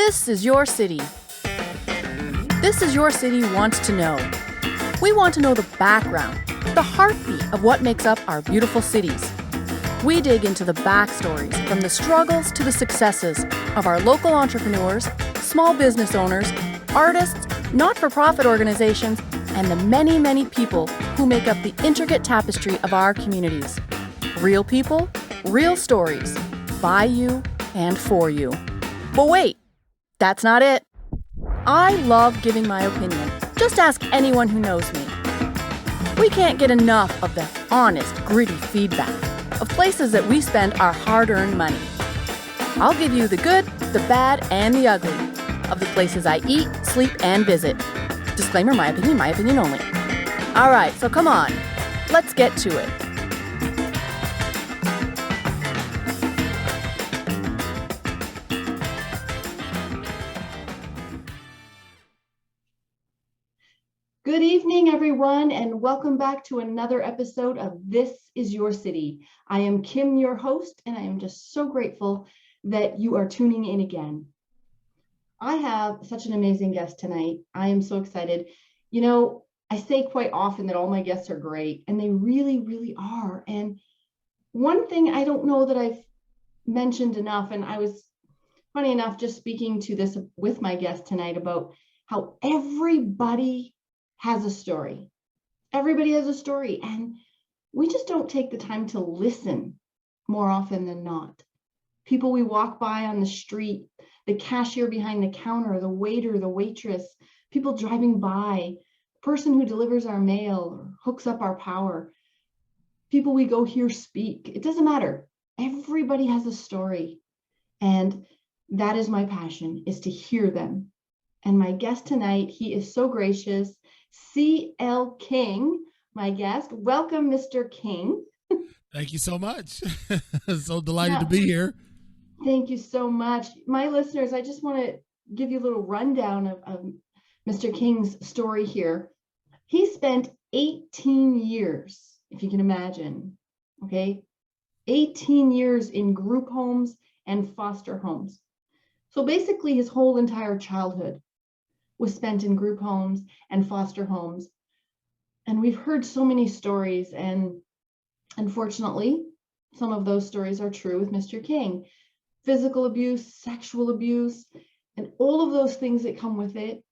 This is your city. This is your city wants to know. We want to know the background, the heartbeat of what makes up our beautiful cities. We dig into the backstories, from the struggles to the successes of our local entrepreneurs, small business owners, artists, not-for-profit organizations, and the many, many people who make up the intricate tapestry of our communities. Real people, real stories, by you and for you. But wait, that's not it. I love giving my opinion. Just ask anyone who knows me. We can't get enough of the honest, gritty feedback of places that we spend our hard-earned money. I'll give you the good, the bad, and the ugly of the places I eat, sleep, and visit. Disclaimer, my opinion only. All right, so come on, let's get to it. Good evening, everyone, and welcome back to another episode of This is Your City. I am Kim, your host, and I am just so grateful that you are tuning in again. I have such an amazing guest tonight. I am so excited. You know, I say quite often that all my guests are great, and they really, really are. And one thing I don't know that I've mentioned enough, and I was, funny enough, just speaking to this with my guest tonight about how everybody has a story. Everybody has a story, and we just don't take the time to listen more often than not. People we walk by on the street, the cashier behind the counter, the waiter, the waitress, people driving by, the person who delivers our mail or hooks up our power, people we go hear speak. It doesn't matter. Everybody has a story, and that is my passion, is to hear them. And my guest tonight, he is so gracious. C.L. King, my guest. Welcome, Mr. King. Thank you so much. So delighted to be here. Thank you so much. My listeners, I just want to give you a little rundown of Mr. King's story here. He spent 18 years, if you can imagine, okay? 18 years in group homes and foster homes. So basically his whole entire childhood was spent in group homes and foster homes. And we've heard so many stories, and unfortunately, some of those stories are true with Mr. King. Physical abuse, sexual abuse, and all of those things that come with it.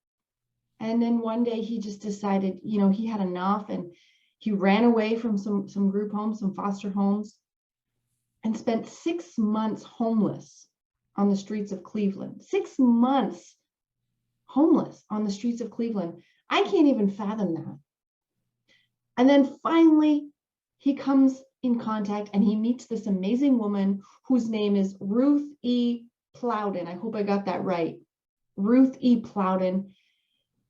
And then one day he just decided, you know, he had enough, and he ran away from some group homes, some foster homes, and spent 6 months homeless on the streets of Cleveland. 6 months homeless on the streets of Cleveland. I can't even fathom that. And then finally, he comes in contact and he meets this amazing woman whose name is Ruth E. Plowden. I hope I got that right. Ruth E. Plowden.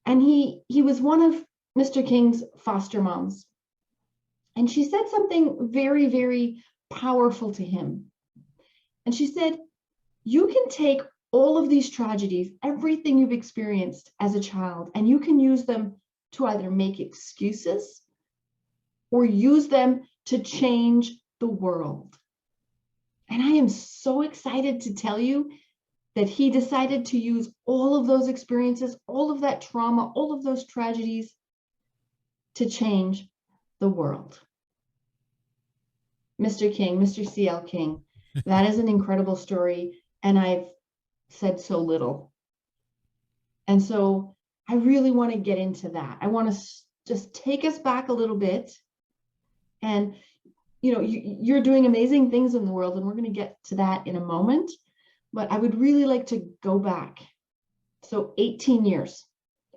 And he was one of Mr. King's foster moms. And she said something very, very powerful to him. And she said, you can take all of these tragedies, everything you've experienced as a child, and you can use them to either make excuses or use them to change the world. And I am so excited to tell you that he decided to use all of those experiences, all of that trauma, all of those tragedies to change the world. Mr. King, Mr. C.L. King, that is an incredible story, and I've said so little. And so I really want to get into that. I want to just take us back a little bit. And, you know, you're doing amazing things in the world, and we're going to get to that in a moment. But I would really like to go back. So 18 years.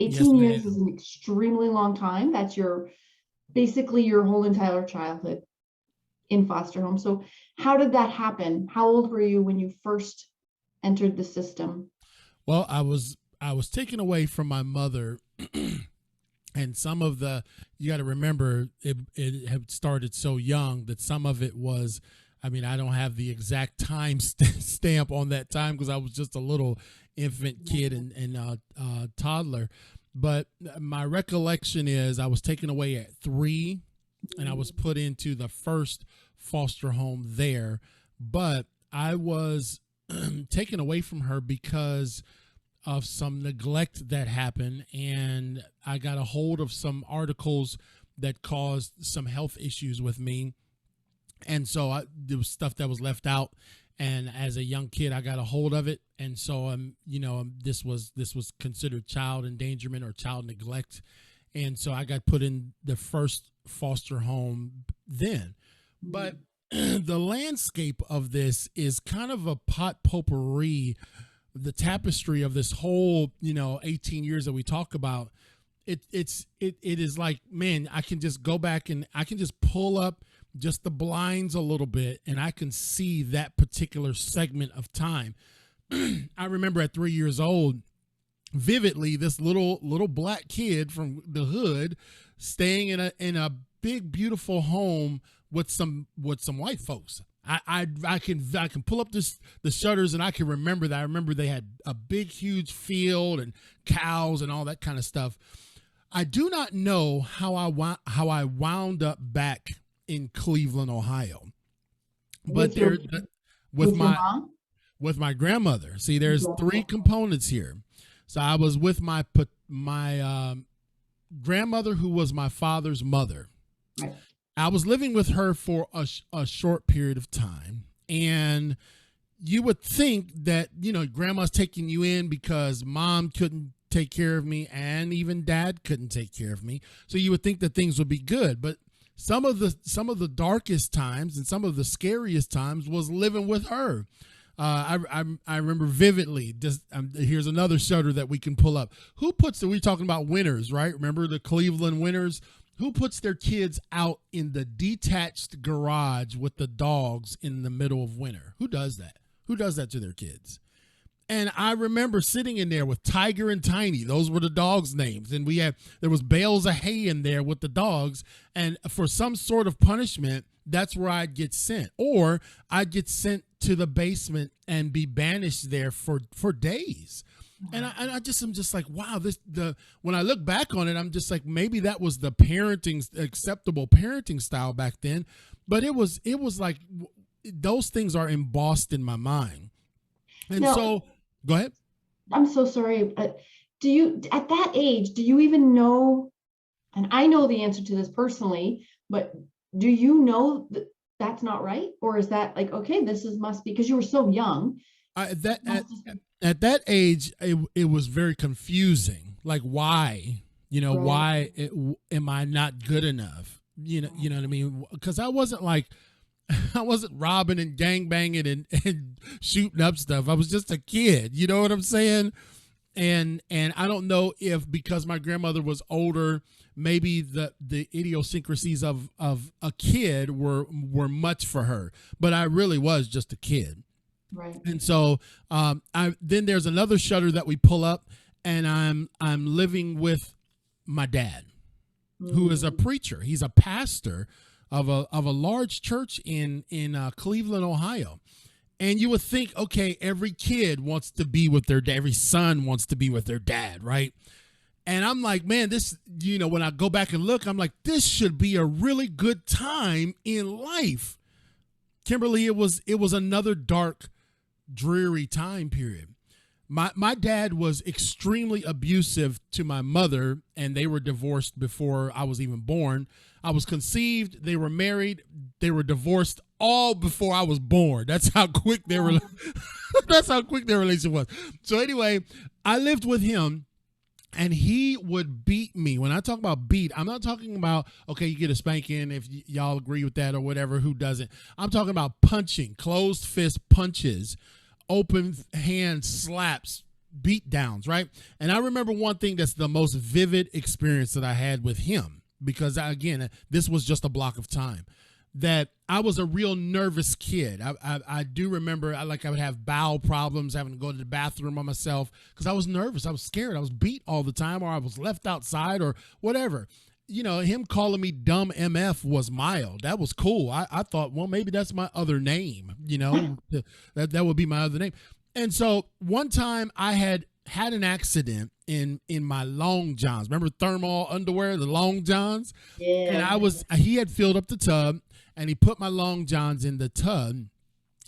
18 years is an extremely long time. That's basically your whole entire childhood in foster home. So how did that happen? How old were you when you first entered the system? Well, I was taken away from my mother, and some of you got to remember it had started so young that some of it was, I mean, I don't have the exact time stamp on that time because I was just a little infant kid and toddler. But my recollection is I was taken away at 3, and I was put into the first foster home there. But I was taken away from her because of some neglect that happened, and I got a hold of some articles that caused some health issues with me. And so there was stuff that was left out, and as a young kid I got a hold of it, and so this was considered child endangerment or child neglect, and so I got put in the first foster home then. But the landscape of this is kind of a pot potpourri, the tapestry of this whole 18 years that we talk about. It is like, man, I can just go back and I can just pull up just the blinds a little bit and I can see that particular segment of time. I remember at 3 years old vividly this little black kid from the hood staying in a big beautiful home with some white folks. I can pull up the shutters and I can remember that. I remember they had a big huge field and cows and all that kind of stuff. I do not know how I wound up back in Cleveland, Ohio, but with my grandmother. See, there's three components here. So I was with my grandmother, who was my father's mother. Right. I was living with her for a short period of time, and you would think that grandma's taking you in because mom couldn't take care of me and even dad couldn't take care of me, so you would think that things would be good. But some of the darkest times and some of the scariest times was living with her. I remember vividly. Here's another shutter that we can pull up. We're talking about winters, right? Remember the Cleveland winters? Who puts their kids out in the detached garage with the dogs in the middle of winter? Who does that? Who does that to their kids? And I remember sitting in there with Tiger and Tiny. Those were the dogs' names. And there was bales of hay in there with the dogs. And for some sort of punishment, that's where I'd get sent. Or I'd get sent to the basement and be banished there for days. And I'm just like, wow, when I look back on it, I'm just like, maybe that was the acceptable parenting style back then. But it was like those things are embossed in my mind. And so go ahead. I'm so sorry. Do you, at that age, do you even know, and I know the answer to this personally, but do you know that that's not right? Or is that like, okay, must be, because you were so young. At that age, it was very confusing. Like, why? Right. Why am I not good enough? You know what I mean? Because I wasn't robbing and gangbanging and shooting up stuff. I was just a kid. You know what I'm saying? And I don't know if because my grandmother was older, maybe the idiosyncrasies of a kid were much for her. But I really was just a kid. Right. And so then there's another shutter that we pull up, and I'm living with my dad, who is a preacher. He's a pastor of a large church in Cleveland, Ohio. And you would think, okay, every kid wants to be with their dad. Every son wants to be with their dad, right? And I'm like, man, this, when I go back and look, I'm like, this should be a really good time in life. Kimberly, it was another dark, dreary time period. My dad was extremely abusive to my mother, and they were divorced before I was even born. I was conceived, they were married, they were divorced all before I was born. That's how quick their relationship was. So anyway, I lived with him, and he would beat me. When I talk about beat, I'm not talking about, okay, you get a spanking if y'all agree with that or whatever, who doesn't. I'm talking about punching, closed fist punches, open hand slaps, beat downs, right? And I remember one thing that's the most vivid experience that I had with him, because again, this was just a block of time, that I was a real nervous kid. I do remember I would have bowel problems, having to go to the bathroom by myself because I was nervous. I was scared. I was beat all the time, or I was left outside or whatever. Him calling me dumb MF was mild. That was cool. I thought, well, maybe that's my other name, that would be my other name. And so one time I had an accident in my long johns. Remember thermal underwear, the long johns? Yeah. And he had filled up the tub, and he put my long johns in the tub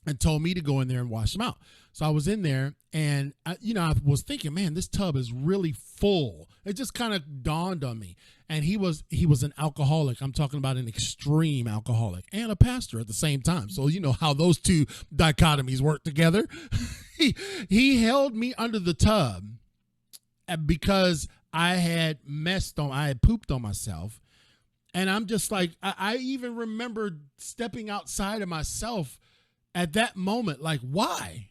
and told me to go in there and wash them out. So I was in there, and I was thinking, man, this tub is really full. It just kind of dawned on me. And he was an alcoholic. I'm talking about an extreme alcoholic and a pastor at the same time. So you know how those two dichotomies work together. he held me under the tub because I had pooped on myself. And I'm just like, I even remember stepping outside of myself at that moment. Like, why?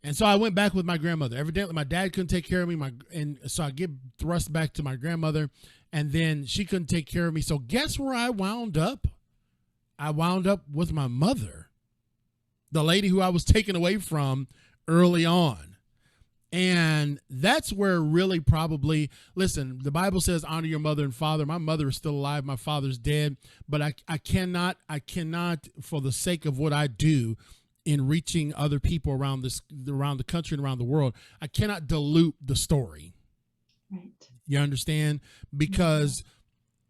And so I went back with my grandmother. Evidently, my dad couldn't take care of me. And so I get thrust back to my grandmother, and then she couldn't take care of me. So guess where I wound up? I wound up with my mother, the lady who I was taken away from early on. And that's where really probably, listen, the Bible says honor your mother and father. My mother is still alive. My father's dead. But I cannot, for the sake of what I do in reaching other people around the country and around the world, I cannot dilute the story. Right. You understand? Because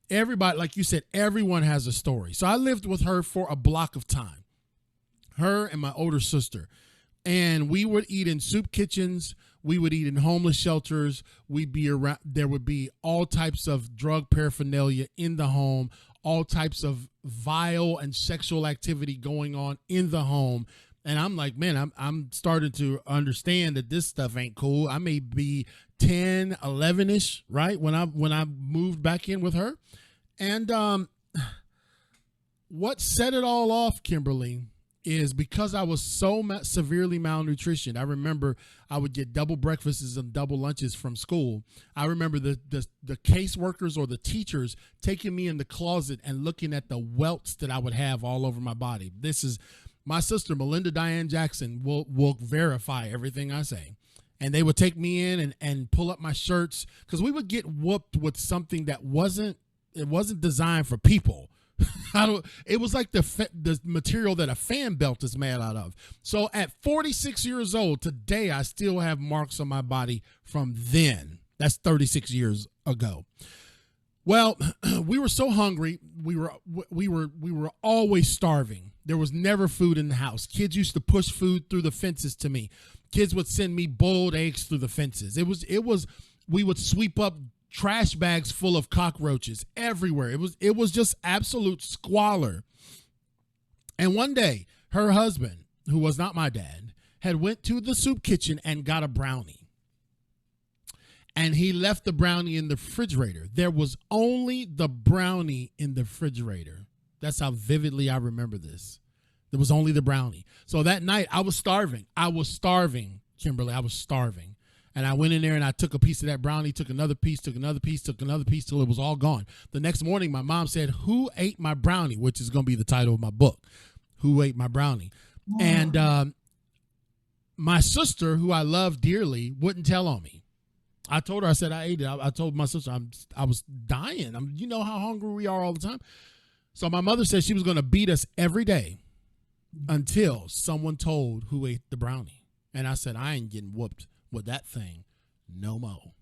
everybody, like you said, everyone has a story. So I lived with her for a block of time, her and my older sister. And we would eat in soup kitchens. We would eat in homeless shelters. We'd be around. There would be all types of drug paraphernalia in the home, all types of vile and sexual activity going on in the home. And I'm like, man, I'm starting to understand that this stuff ain't cool. I may be 10, 11-ish, right? When I moved back in with her. And what set it all off, Kimberly, is because I was so severely malnutrition. I remember I would get double breakfasts and double lunches from school. I remember the caseworkers or the teachers taking me in the closet and looking at the welts that I would have all over my body. This is my sister, Melinda Diane Jackson, will verify everything I say. And they would take me in and pull up my shirts, because we would get whooped with something that wasn't designed for people. It was like the material that a fan belt is made out of. So at 46 years old, today I still have marks on my body from then. That's 36 years ago. Well, we were so hungry. We were always starving. There was never food in the house. Kids used to push food through the fences to me. Kids would send me boiled eggs through the fences. We would sweep up trash bags full of cockroaches everywhere. It was just absolute squalor. And one day, her husband, who was not my dad, had went to the soup kitchen and got a brownie. And he left the brownie in the refrigerator. There was only the brownie in the refrigerator. That's how vividly I remember this. There was only the brownie. So that night, I was starving. Kimberly. I was starving. And I went in there and I took a piece of that brownie, took another piece, till it was all gone. The next morning, my mom said, "Who ate my brownie?" Which is going to be the title of my book, "Who Ate My Brownie?" Wow. And my sister, who I love dearly, wouldn't tell on me. I told her, I said, I ate it. I told my sister I was dying. You know how hungry we are all the time. So my mother said she was going to beat us every day until someone told who ate the brownie. And I said, I ain't getting whooped with that thing no more.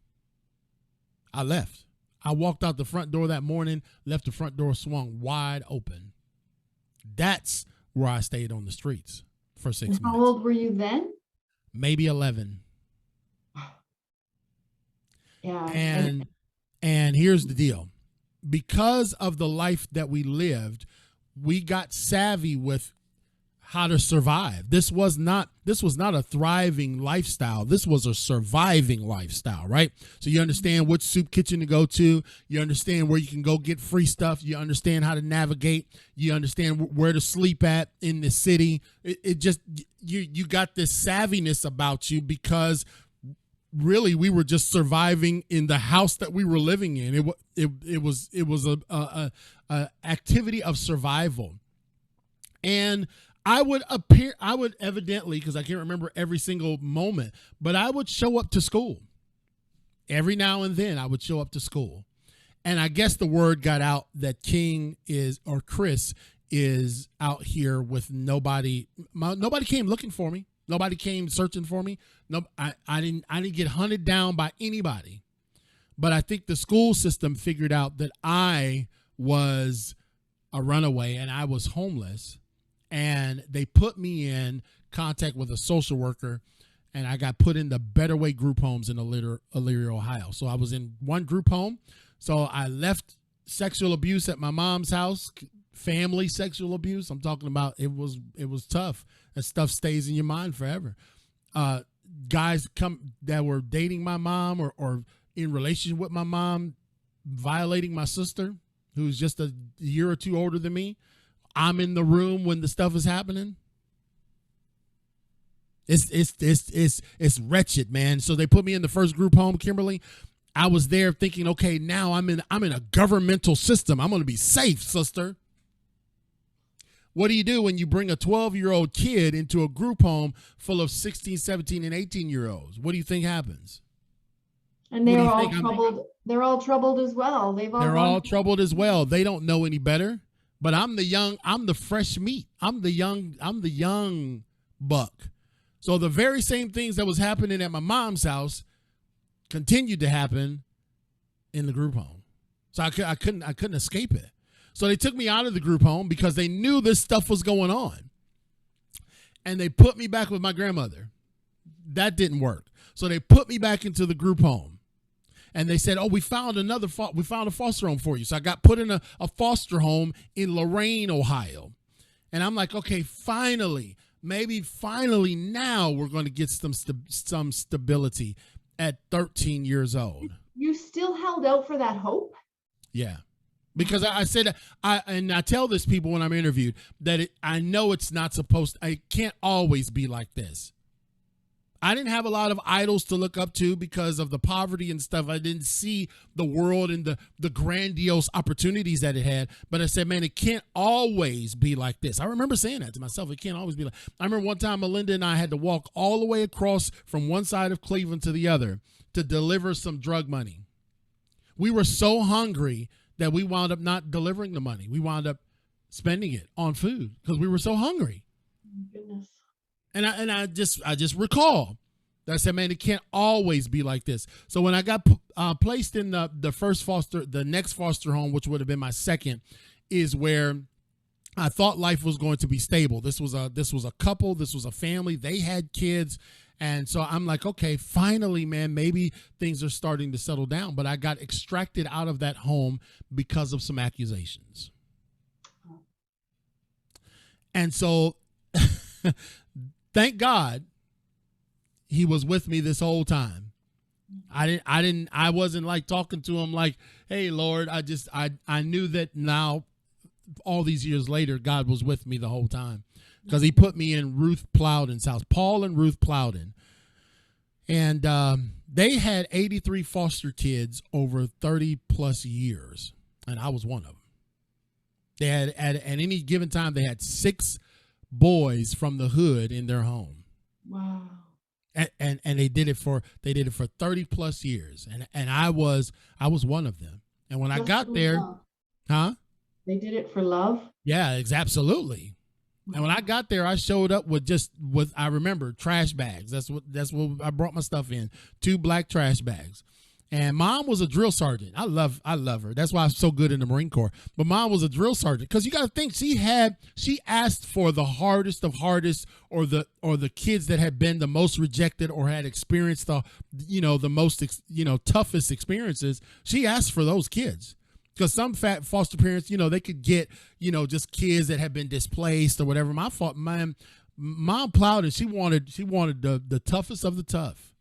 I left. I walked out the front door that morning, left the front door swung wide open. That's where I stayed on the streets for 6 months. How old were you then? Maybe 11. Yeah. And here's the deal. Because of the life that we lived, we got savvy with how to survive. This was not a thriving lifestyle. This was a surviving lifestyle, right? So you understand which soup kitchen to go to. You understand where you can go get free stuff. You understand how to navigate. You understand where to sleep at in the city. It just, you got this savviness about you because really we were just surviving in the house that we were living in. It was a activity of survival. And I would evidently, because I can't remember every single moment, but I would show up to school. Every now and then I would show up to school. And I guess the word got out that Chris is out here with nobody. Nobody came looking for me. Nobody came searching for me. No, I didn't get hunted down by anybody. But I think the school system figured out that I was a runaway and I was homeless. and they put me in contact with a social worker, and I got put in the Better Way group homes in Elyria, Ohio. So I was in one group home. So I left sexual abuse at my mom's house, family sexual abuse. I'm talking about it was tough. That stuff stays in your mind forever. Guys that were dating my mom or in relationship with my mom, violating my sister, who's just a year or two older than me. I'm in the room when the stuff is happening. It's wretched, man. So they put me in the first group home, Kimberly. I was there thinking, okay, now I'm in a governmental system. I'm going to be safe, sister. What do you do when you bring a 12-year-old kid into a group home full of 16, 17, and 18-year-olds? What do you think happens? And they're all troubled. They're all troubled as well. They're all troubled as well. They don't know any better. But I'm the fresh meat. I'm the young buck. So the very same things that was happening at my mom's house continued to happen in the group home. So I couldn't escape it. So they took me out of the group home because they knew this stuff was going on. And they put me back with my grandmother. That didn't work. So they put me back into the group home. And they said, oh, we found a foster home for you. So I got put in a foster home in Lorain, Ohio. And I'm like, okay, finally now we're going to get some stability at 13 years old. You still held out for that hope? Yeah. Because I said, I tell this people when I'm interviewed that I know it's not supposed to, it can't always be like this. I didn't have a lot of idols to look up to because of the poverty and stuff. I didn't see the world and the grandiose opportunities that it had. But I said, man, it can't always be like this. I remember saying that to myself. It can't always be like. I remember one time Melinda and I had to walk all the way across from one side of Cleveland to the other to deliver some drug money. We were so hungry that we wound up not delivering the money. We wound up spending it on food because we were so hungry. Oh, goodness. And I just recall that I said, man, it can't always be like this. So when I got placed in the next foster home, which would have been my second, is where I thought life was going to be stable. This was a couple. This was a family. They had kids. And so I'm like, okay, finally, man, maybe things are starting to settle down. But I got extracted out of that home because of some accusations. And so thank God he was with me this whole time. I wasn't like talking to him like, hey, Lord, I knew that now all these years later, God was with me the whole time. Because he put me in Ruth Plowden's house, Paul and Ruth Plowden. And they had 83 foster kids over 30 plus years. And I was one of them. They had, at any given time, they had 6 boys from the hood in their home. Wow. And they did it for 30 plus years. And I was one of them. And when I got there, They did it for love? Yeah, absolutely. And when I got there, I showed up with I remember trash bags. That's what I brought my stuff in. 2 black trash bags. And Mom was a drill sergeant. I love her. That's why I'm so good in the Marine Corps. But Mom was a drill sergeant because you got to think she asked for the hardest of hardest, or the kids that had been the most rejected or had experienced the most toughest experiences. She asked for those kids. Because some fat foster parents, they could get, just kids that had been displaced or whatever. Mom Plowden, she wanted the toughest of the tough.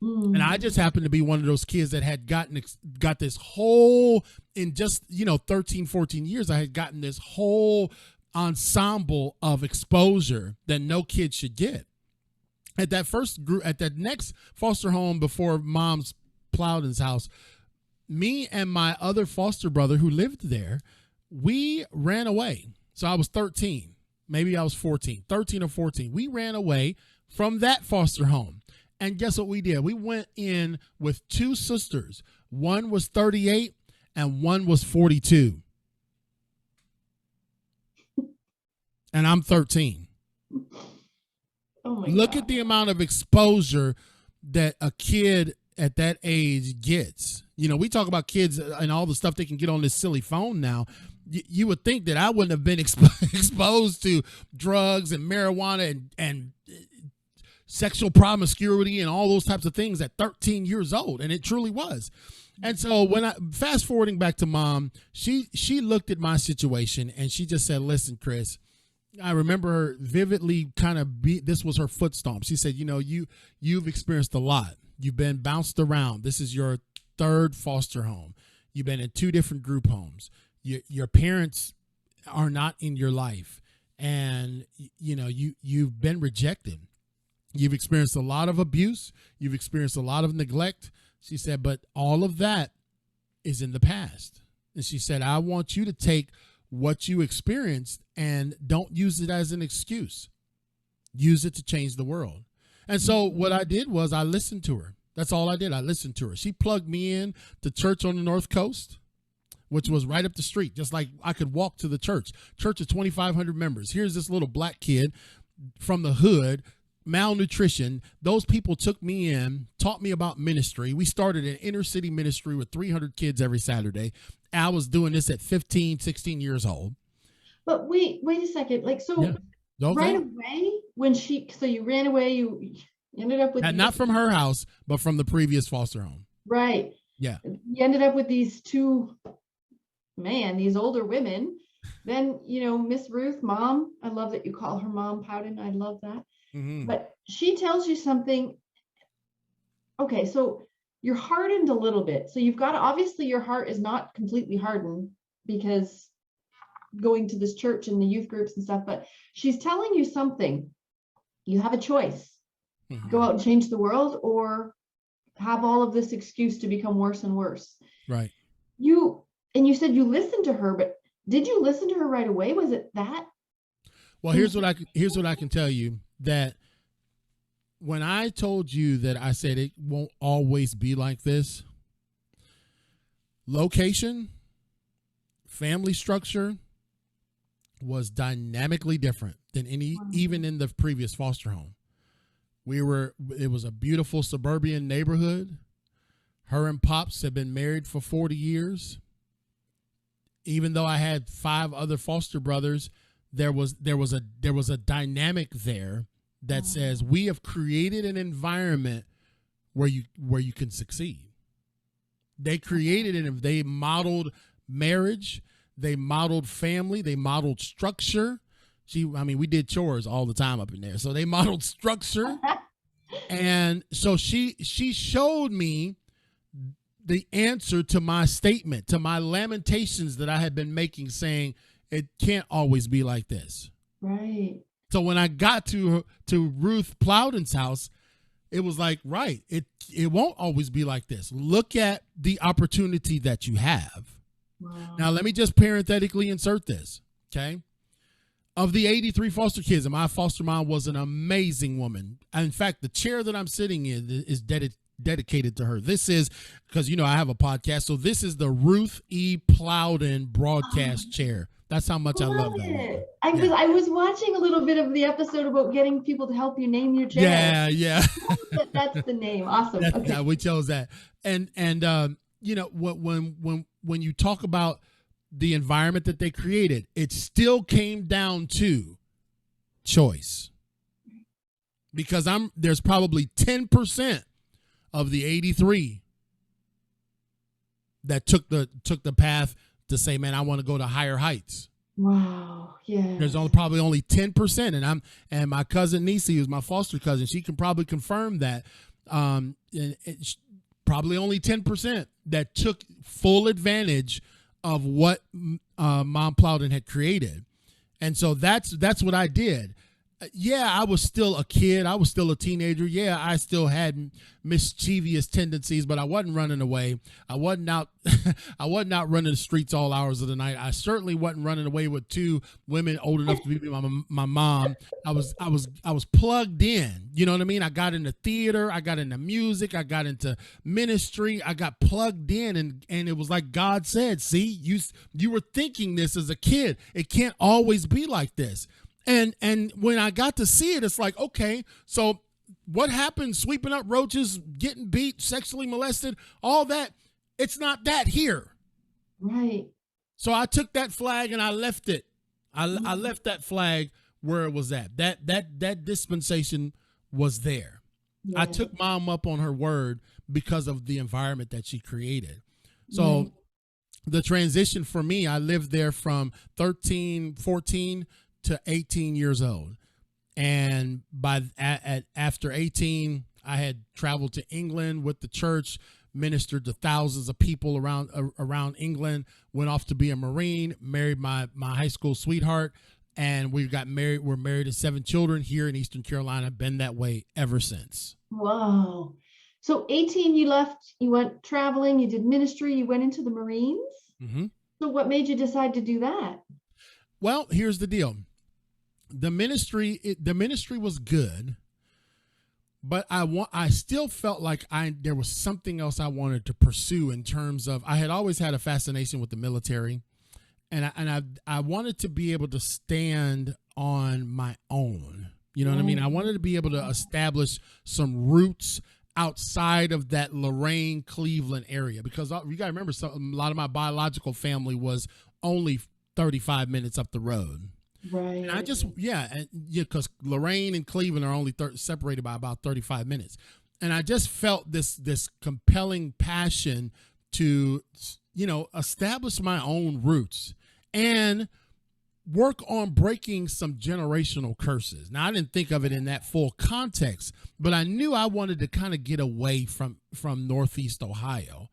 And I just happened to be one of those kids that had got this whole, in just, 13, 14 years, I had gotten this whole ensemble of exposure that no kid should get. At that next foster home before Mom's Plowden's house, me and my other foster brother who lived there, we ran away. So I was 13. Maybe I was 14, 13 or 14. We ran away from that foster home. And guess what we did? We went in with 2 sisters. One was 38 and one was 42. And I'm 13. Oh my Look God. at the amount of exposure that a kid at that age gets. We talk about kids and all the stuff they can get on this silly phone now, you would think that I wouldn't have been exposed to drugs and marijuana and sexual promiscuity and all those types of things at 13 years old. And it truly was. And so when I fast forwarding back to mom, she looked at my situation and she just said, listen, Chris, I remember her vividly this was her foot stomp. She said, you've experienced a lot. You've been bounced around. This is your third foster home. You've been in 2 different group homes. Your parents are not in your life. And, you've been rejected. You've experienced a lot of abuse. You've experienced a lot of neglect. She said, but all of that is in the past. And she said, I want you to take what you experienced and don't use it as an excuse. Use it to change the world. And so what I did was I listened to her. That's all I did. I listened to her. She plugged me in to church on the North Coast, which was right up the street, just like I could walk to the church. Church of 2,500 members. Here's this little black kid from the hood, malnutrition. Those people took me in, taught me about ministry. We started an inner city ministry with 300 kids every Saturday. I was doing this at 15, 16 years old. But wait a second. Like, so right away so you ran away, you ended up with not from her house, but from the previous foster home. Right. Yeah. You ended up with these these older women. Then, Miss Ruth, mom, I love that you call her mom, Plowden. I love that. Mm-hmm. But she tells you something. Okay, so you're hardened a little bit. So you've got, obviously your heart is not completely hardened because going to this church and the youth groups and stuff, but she's telling you something. You have a choice. Mm-hmm. Go out and change the world or have all of this excuse to become worse and worse. Right. You said you listened to her, but did you listen to her right away? Was it that? Well, here's what I can tell you, that when I told you that I said it won't always be like this, location, family structure was dynamically different than even in the previous foster home. It was a beautiful suburban neighborhood. Her and Pops had been married for 40 years. Even though I had 5 other foster brothers, there was a dynamic there that says we have created an environment where you can succeed. They created it. They modeled marriage. They modeled family. They modeled structure. We did chores all the time up in there. So they modeled structure. And so she showed me the answer to my statement, to my lamentations that I had been making, saying it can't always be like this. Right. So when I got to Ruth Plowden's house, it was like, right, it won't always be like this. Look at the opportunity that you have. Wow. Now, let me just parenthetically insert this, okay? Of the 83 foster kids, and my foster mom was an amazing woman. In fact, the chair that I'm sitting in is dedicated to her. This is, because, I have a podcast, so this is the Ruth E. Plowden broadcast chair. That's how much I love that woman. I was watching a little bit of the episode about getting people to help you name your chair. Yeah. That's the name. Awesome. Okay. Yeah, we chose that. And when you talk about the environment that they created, it still came down to choice. Because there's probably 10% of the 83 that took the path to say, man, I want to go to higher heights. Wow. Yeah. There's probably only 10%. And my cousin Nisi, who's my foster cousin, she can probably confirm that. Probably only 10% that took full advantage of what Mom Plowden had created. And so that's what I did. Yeah, I was still a kid. I was still a teenager. Yeah, I still had mischievous tendencies, but I wasn't running away. I wasn't out running the streets all hours of the night. I certainly wasn't running away with 2 women old enough to be my mom. I was plugged in. You know what I mean? I got into theater. I got into music. I got into ministry. I got plugged in, and it was like God said, see, you were thinking this as a kid. It can't always be like this. And when I got to see it, it's like, okay, so what happened? Sweeping up roaches, getting beat, sexually molested, all that. It's not that here. Right. So I took that flag and I left it. I left that flag where it was at. That dispensation was there. I Yes. took mom up on her word because of the environment that she created. So Right. the transition for me, I lived there from 14 to 18 years old. And after 18, I had traveled to England with the church, ministered to thousands of people around England, went off to be a Marine, married my high school sweetheart, and we got married. We're married to 7 children here in Eastern Carolina. Been that way ever since. Wow. So 18, you left, you went traveling, you did ministry, you went into the Marines. Mm-hmm. So what made you decide to do that? Well, here's the deal. The ministry was good, but I still felt like there was something else I wanted to pursue in terms of, I had always had a fascination with the military, and I wanted to be able to stand on my own. You know what I mean? I wanted to be able to establish some roots outside of that Lorraine, Cleveland area, because you got to remember, a lot of my biological family was only 35 minutes up the road. Right. And I just, because Lorraine and Cleveland are only separated by about 35 minutes. And I just felt this compelling passion to, establish my own roots and work on breaking some generational curses. Now, I didn't think of it in that full context, but I knew I wanted to kind of get away from Northeast Ohio.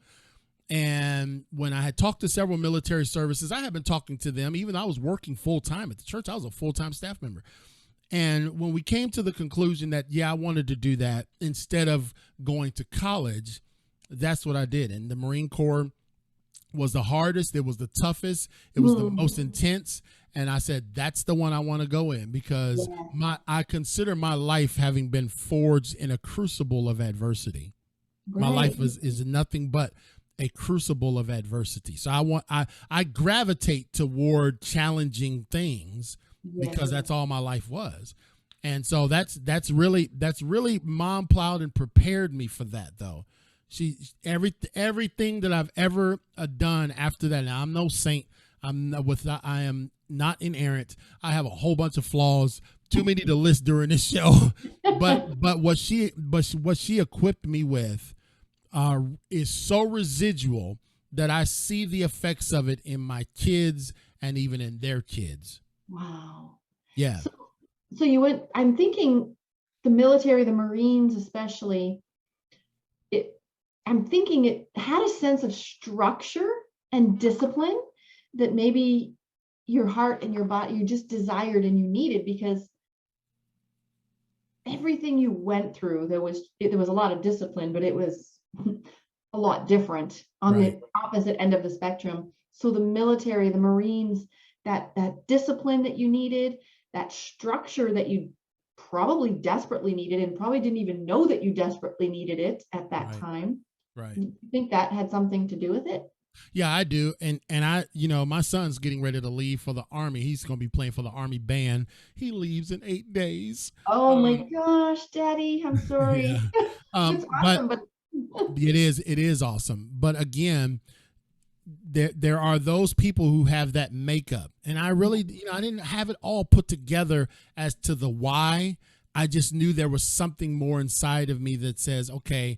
And when I had talked to several military services, I had been talking to them, even though I was working full time at the church. I was a full-time staff member. And when we came to the conclusion that, I wanted to do that instead of going to college, that's what I did. And the Marine Corps was the hardest. It was the toughest. It was the most intense. And I said, that's the one I want to go in, because I consider my life having been forged in a crucible of adversity. Right. My life is nothing but a crucible of adversity. So I gravitate toward challenging things because that's all my life was. And so that's really Mom Plowden prepared me for that, though. Everything that I've ever done after that. Now, I'm no saint. I am not inerrant. I have a whole bunch of flaws, too many to list during this show. but what she equipped me with is so residual that I see the effects of it in my kids and even in their kids. Wow. Yeah. So you went, I'm thinking the military, the Marines especially, I'm thinking it had a sense of structure and discipline that maybe your heart and your body, you just desired and you needed, because everything you went through, there was a lot of discipline, but it was a lot different on the opposite end of the spectrum. So the military, the Marines, that discipline that you needed, that structure that you probably desperately needed and probably didn't even know that you desperately needed it at that time. Right. You think that had something to do with it? Yeah, I do. And I, my son's getting ready to leave for the Army. He's going to be playing for the Army band. He leaves in 8 days. Oh my gosh, Daddy, I'm sorry. Yeah. It's awesome, but it is awesome. But again, there are those people who have that makeup. And I really, I didn't have it all put together as to the why. I just knew there was something more inside of me that says, okay,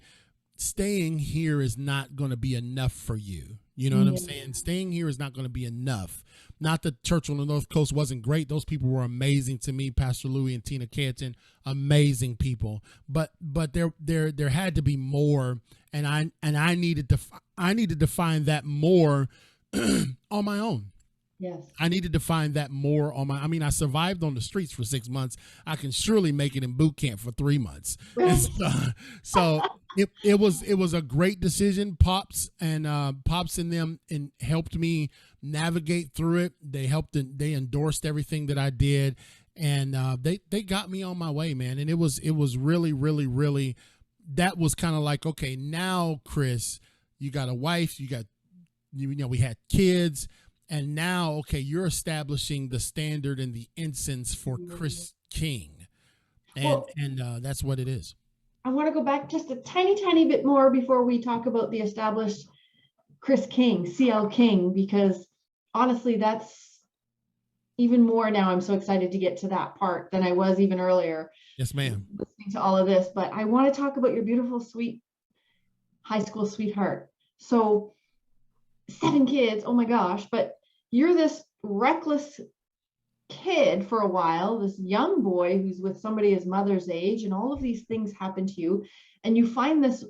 staying here is not going to be enough for you. You know what I'm saying? Staying here is not going to be enough. Not that church on the North Coast wasn't great. Those people were amazing to me. Pastor Louis and Tina Canton, amazing people. But there had to be more, and I needed to find that more on my own. Yes. I needed to find that more on my. I mean, I survived on the streets for 6 months. I can surely make it in boot camp for 3 months. So it was a great decision. Pops and them and helped me navigate through it. They endorsed everything that I did, and they got me on my way, man. And it was really, really, really. That was kind of like, okay, now Chris, you got a wife, we had kids. And now, okay, you're establishing the standard and the incense for Chris King. And that's what it is. I want to go back just a tiny, tiny bit more before we talk about the established Chris King, CL King, because honestly, that's even more now. I'm so excited to get to that part than I was even earlier Yes, ma'am. listening to all of this. But I want to talk about your beautiful, sweet high school sweetheart. So 7 kids, oh my gosh, but you're this reckless kid for a while, this young boy who's with somebody his mother's age, and all of these things happen to you, and you find this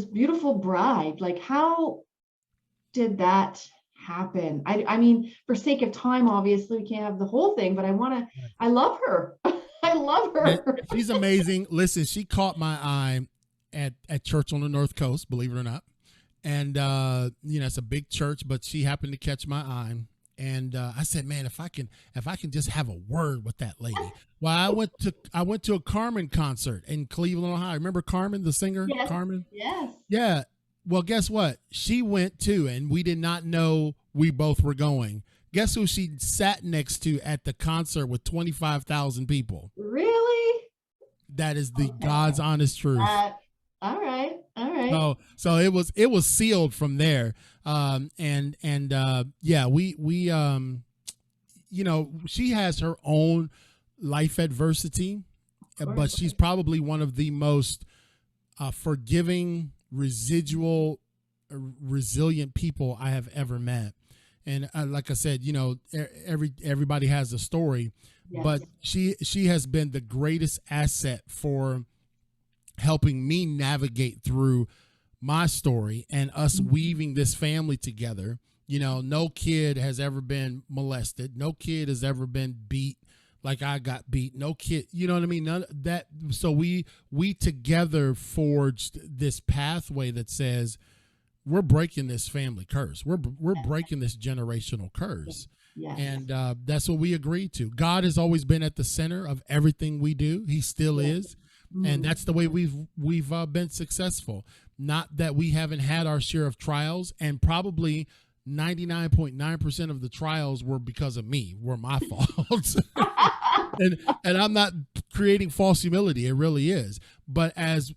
beautiful bride. Like, how did that happen? I mean, for sake of time, obviously we can't have the whole thing, but I love her. I love her. She's amazing. Listen, she caught my eye at church on the North Coast, believe it or not. And it's a big church, but she happened to catch my eye. And I said, man, if I can just have a word with that lady. Well, I went to a Carmen concert in Cleveland, Ohio. Remember Carmen, the singer? Yes. Carmen? Yes. Yeah. Well, guess what? She went too, and we did not know we both were going. Guess who she sat next to at the concert with 25,000 people? Really? That is the God's honest truth. All right. So it was sealed from there. She has her own life adversity, but she's probably one of the most forgiving, resilient people I have ever met. And like I said, everybody has a story, yes. But she has been the greatest asset for helping me navigate through my story and us weaving this family together. No kid has ever been molested. No kid has ever been beat like I got beat. No kid, you know what I mean? None of that. So we together forged this pathway that says we're breaking this family curse. We're breaking this generational curse. Yes. And that's what we agreed to. God has always been at the center of everything we do. He still is. And that's the way we've been successful. Not that we haven't had our share of trials, and probably 99.9% of the trials were because of me, were my fault. and I'm not creating false humility. It really is. But as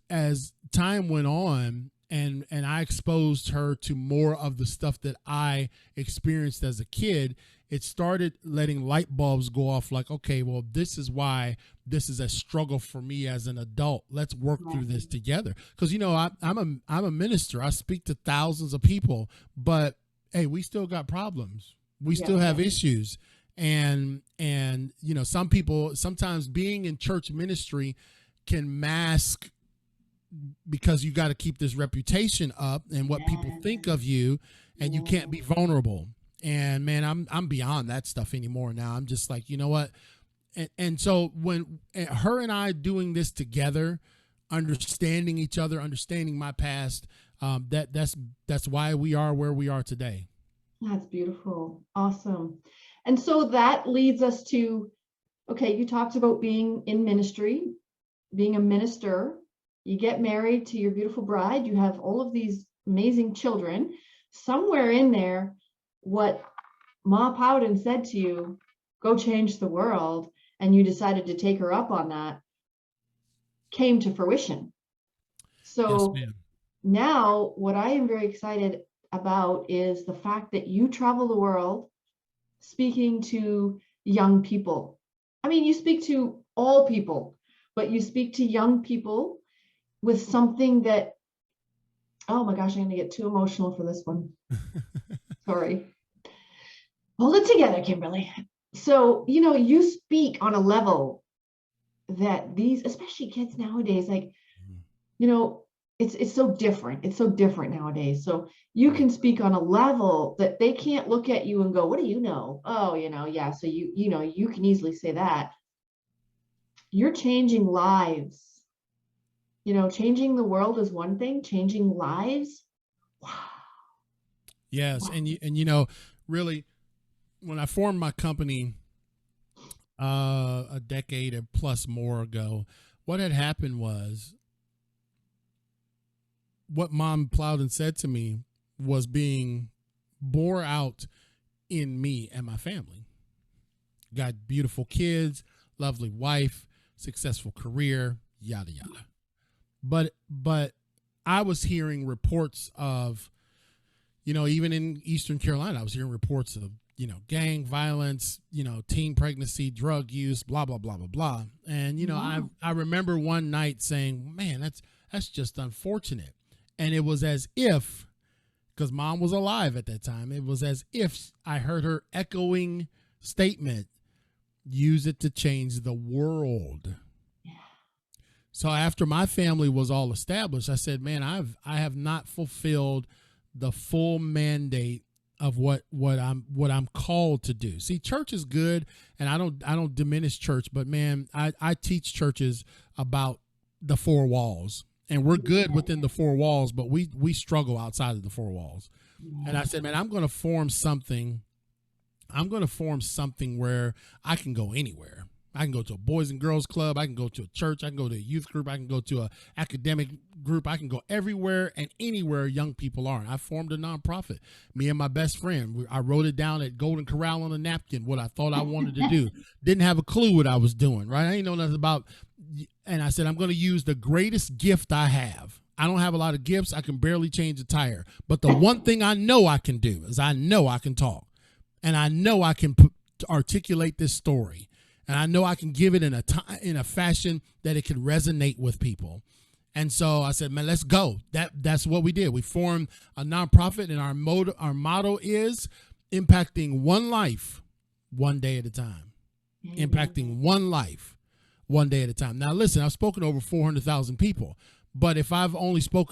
time went on, and I exposed her to more of the stuff that I experienced as a kid, it started letting light bulbs go off like, okay, well, this is why this is a struggle for me as an adult. Let's work through this together. Because, I'm a minister. I speak to thousands of people, but hey, we still got problems. We still have issues. And some people, sometimes being in church ministry can mask, because you got to keep this reputation up and what people think of you, and you can't be vulnerable. And man, I'm beyond that stuff anymore now. I'm just like, you know what? And so when her and I doing this together, understanding each other, understanding my past, that's why we are where we are today. That's beautiful. Awesome. And so that leads us to, okay, you talked about being in ministry, being a minister. You get married to your beautiful bride. You have all of these amazing children. Somewhere in there, what Ma Plowden said to you, go change the world, and you decided to take her up on that, came to fruition. So yes, now what I am very excited about is the fact that you travel the world speaking to young people. I mean, you speak to all people, but you speak to young people with something that, oh my gosh, I'm going to get too emotional for this one. Sorry. Hold it together, Kimberly. So, you speak on a level that these, especially kids nowadays, like, it's so different. It's so different nowadays. So you can speak on a level that they can't look at you and go, what do you know? Oh, yeah. So you can easily say that. You're changing lives. Changing the world is one thing, changing lives. Wow. Yes. Wow. And really, when I formed my company a decade and plus more ago, what had happened was what Mom Plowden said to me was being bore out in me and my family. Got beautiful kids, lovely wife, successful career, yada, yada. But I was hearing reports of, even in Eastern Carolina, I was hearing reports of gang violence, teen pregnancy, drug use, blah, blah, blah, blah, blah. And, Wow. I remember one night saying, man, that's just unfortunate. And it was as if, because mom was alive at that time, it was as if I heard her echoing statement, use it to change the world. Yeah. So after my family was all established, I said, man, I have not fulfilled the full mandate of what I'm called to do. See, church is good, and I don't diminish church, but man, I teach churches about the four walls, and we're good within the four walls, but we struggle outside of the four walls. And I said, man, I'm going to form something where I can go anywhere. I can go to a boys and girls club. I can go to a church. I can go to a youth group. I can go to an academic group. I can go everywhere and anywhere young people are. And I formed a nonprofit. Me and my best friend, I wrote it down at Golden Corral on a napkin, what I thought I wanted to do. Didn't have a clue what I was doing, right? I didn't know nothing about. And I said, I'm going to use the greatest gift I have. I don't have a lot of gifts. I can barely change a tire. But the one thing I know I can do is I know I can talk. And I know I can articulate this story. And I know I can give it in a fashion that it can resonate with people. And so I said, man, let's go. That's what we did. We formed a nonprofit, and our motto is impacting one life, one day at a time. Amen. Impacting one life, one day at a time. Now, listen, I've spoken to over 400,000 people, but if I only spoke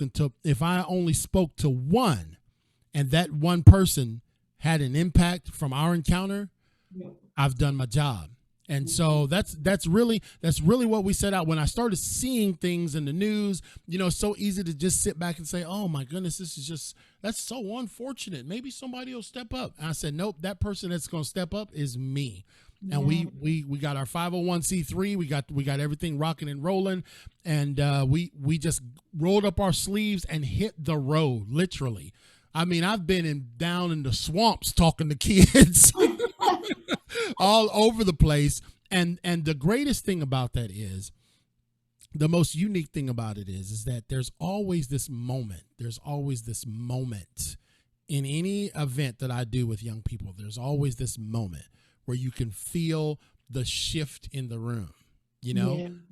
to one, and that one person had an impact from our encounter, I've done my job. And so that's really what we set out. When I started seeing things in the news, it's so easy to just sit back and say, oh my goodness, that's so unfortunate. Maybe somebody will step up. And I said, nope, that person that's going to step up is me. Yeah. And we got our 501c3. We got everything rocking and rolling. And we just rolled up our sleeves and hit the road, literally. I mean, I've been down in the swamps talking to kids all over the place. And the greatest thing about that is, the most unique thing about it is that there's always this moment. There's always this moment in any event that I do with young people. There's always this moment where you can feel the shift in the room.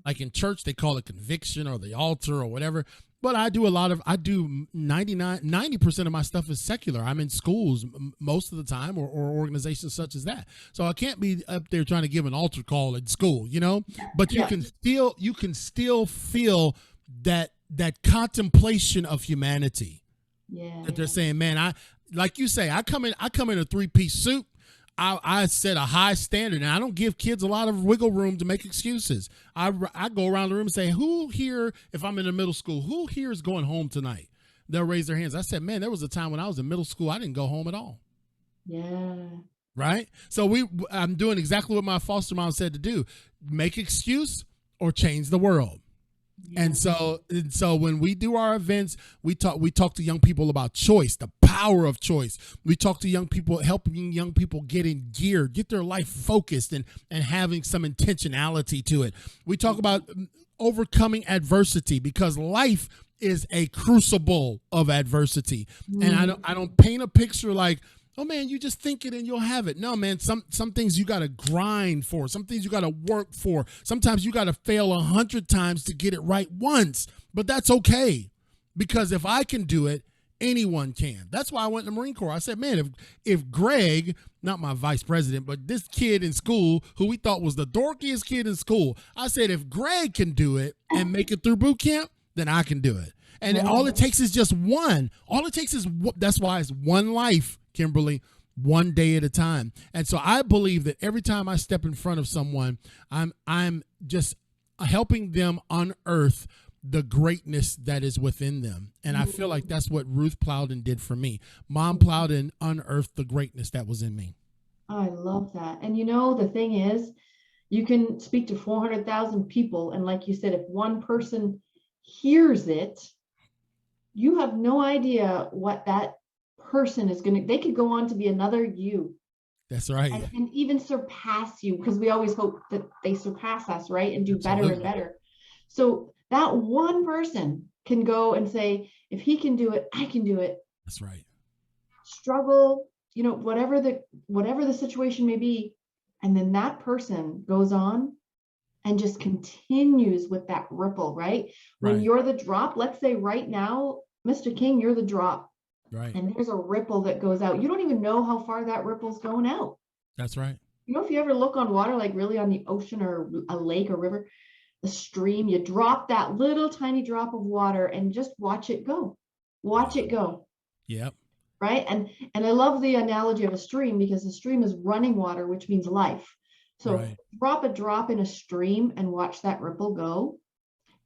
Like in church, they call it conviction or the altar or whatever. But I do 90% of my stuff is secular. I'm in schools most of the time, or organizations such as that. So I can't be up there trying to give an altar call at school, but you can still feel that contemplation of humanity. Yeah. That they're saying, man, like you say, I come in a 3-piece suit. I set a high standard, and I don't give kids a lot of wiggle room to make excuses. I go around the room and say, who here, if I'm in a middle school, who here is going home tonight? They'll raise their hands. I said, man, there was a time when I was in middle school, I didn't go home at all. Yeah. Right? So I'm doing exactly what my foster mom said to do. Make excuse or change the world. Yeah. And so when we do our events, we talk to young people about choice, the power of choice. We talk to young people, helping young people get in gear, get their life focused and having some intentionality to it. We talk about overcoming adversity, because life is a crucible of adversity. And I don't paint a picture like, oh man, you just think it and you'll have it. No, man, some things you got to grind for. Some things you got to work for. Sometimes you got to fail 100 times to get it right once, but that's okay, because if I can do it, anyone can. That's why I went in the Marine Corps. I said, man, if Greg, not my vice president, but this kid in school who we thought was the dorkiest kid in school, I said, if Greg can do it and make it through boot camp, then I can do it. And all it takes is just one. All it takes is, that's why it's one life, Kimberly, one day at a time. And so I believe that every time I step in front of someone, I'm just helping them unearth the greatness that is within them. And I feel like that's what Ruth Plowden did for me. Mom Plowden unearthed the greatness that was in me. I love that. And the thing is, you can speak to 400,000 people. And like you said, if one person hears it, you have no idea what that person is they could go on to be another you. That's right. And even surpass you, because we always hope that they surpass us, right? And do Absolutely. Better and better. So that one person can go and say, if he can do it, I can do it. That's right. Struggle, whatever the situation may be. And then that person goes on and just continues with that ripple, right? When Right. you're the drop, let's say right now, Mr. King, you're the drop, Right. and there's a ripple that goes out. You don't even know how far that ripple's going out. That's right. If you ever look on water, like really on the ocean or a lake or river, the stream, you drop that little tiny drop of water and just watch it go. Watch it go. Yep. Right. And I love the analogy of a stream, because the stream is running water, which means life. So Right. drop a drop in a stream and watch that ripple go.